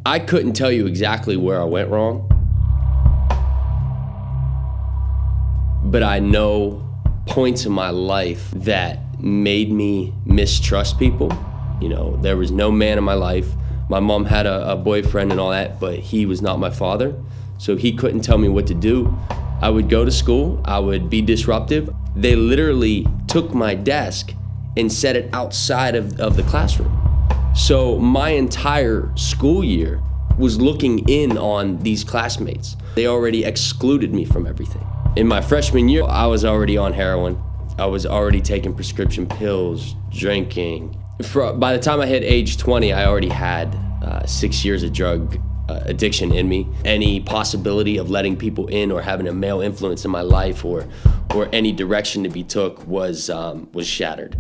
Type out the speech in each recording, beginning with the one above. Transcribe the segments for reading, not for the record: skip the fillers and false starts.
I couldn't tell you exactly where I went wrong, but I know points in my life that made me mistrust people. You know, there was no man in my life. My mom had a boyfriend and all that, but he was not my father, so he couldn't tell me what to do. I would go to school, I would be disruptive. They literally took my desk and set it outside of the classroom. So my entire school year was looking in on these classmates. They already excluded me from everything. In my freshman year, I was already on heroin. I was already taking prescription pills, drinking. By the time I hit age 20, I already had 6 years of drug addiction in me. Any possibility of letting people in or having a male influence in my life or any direction to be took was shattered.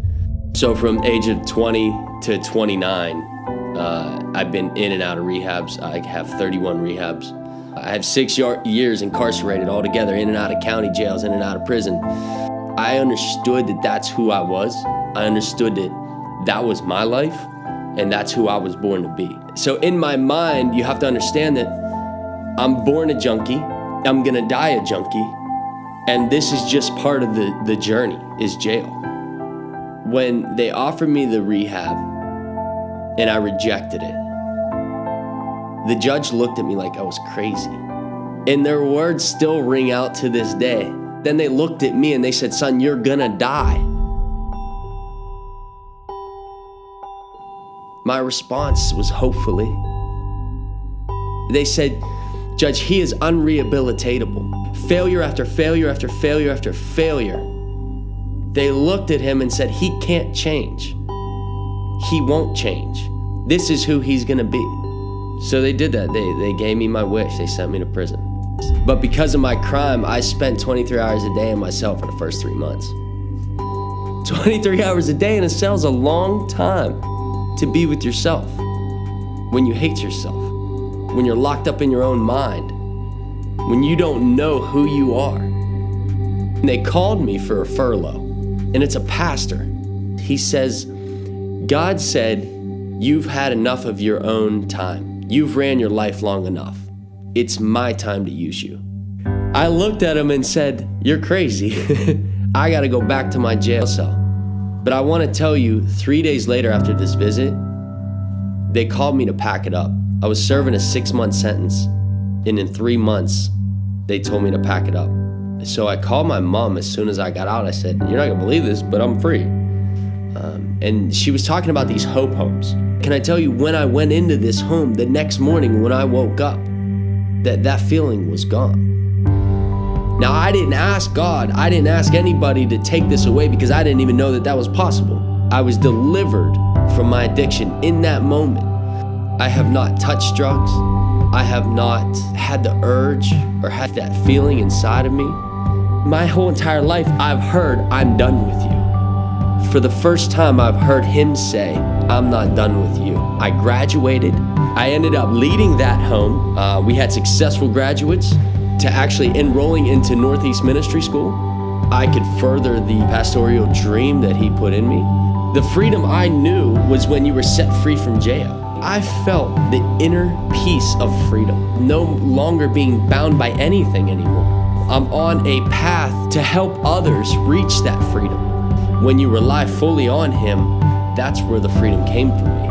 So from age of 20 to 29, I've been in and out of rehabs. I have 31 rehabs. I have 6 years incarcerated altogether, in and out of county jails, in and out of prison. I understood that that's who I was. I understood that that was my life, and that's who I was born to be. So in my mind, you have to understand that I'm born a junkie, I'm gonna die a junkie, and this is just part of the journey, is jail. When they offered me the rehab and I rejected it, the judge looked at me like I was crazy. And their words still ring out to this day. Then they looked at me and they said, "Son, you're gonna die." My response was hopefully. They said, "Judge, he is unrehabilitatable. Failure after failure after failure after failure." They looked at him and said, "He can't change. He won't change. This is who he's gonna be." So they did that. They gave me my wish. They sent me to prison. But because of my crime, I spent 23 hours a day in my cell for the first 3 months. 23 hours a day in a cell is a long time to be with yourself. When you hate yourself, when you're locked up in your own mind, when you don't know who you are. And they called me for a furlough, and it's a pastor. He says, "God said, you've had enough of your own time. You've ran your life long enough. It's my time to use you." I looked at him and said, "You're crazy. I gotta go back to my jail cell." But I wanna tell you, 3 days later after this visit, they called me to pack it up. I was serving a 6-month sentence, and in 3 months, they told me to pack it up. So I called my mom as soon as I got out. I said, "You're not gonna believe this, but I'm free." And she was talking about these hope homes. Can I tell you, when I went into this home, the next morning when I woke up, that feeling was gone. Now, I didn't ask God, I didn't ask anybody to take this away because I didn't even know that was possible. I was delivered from my addiction in that moment. I have not touched drugs. I have not had the urge or had that feeling inside of me. My whole entire life, I've heard, "I'm done with you." For the first time, I've heard him say, "I'm not done with you." I graduated. I ended up leading that home. We had successful graduates to actually enrolling into Northeast Ministry School. I could further the pastoral dream that he put in me. The freedom I knew was when you were set free from jail. I felt the inner peace of freedom, no longer being bound by anything anymore. I'm on a path to help others reach that freedom. When you rely fully on him, that's where the freedom came from me.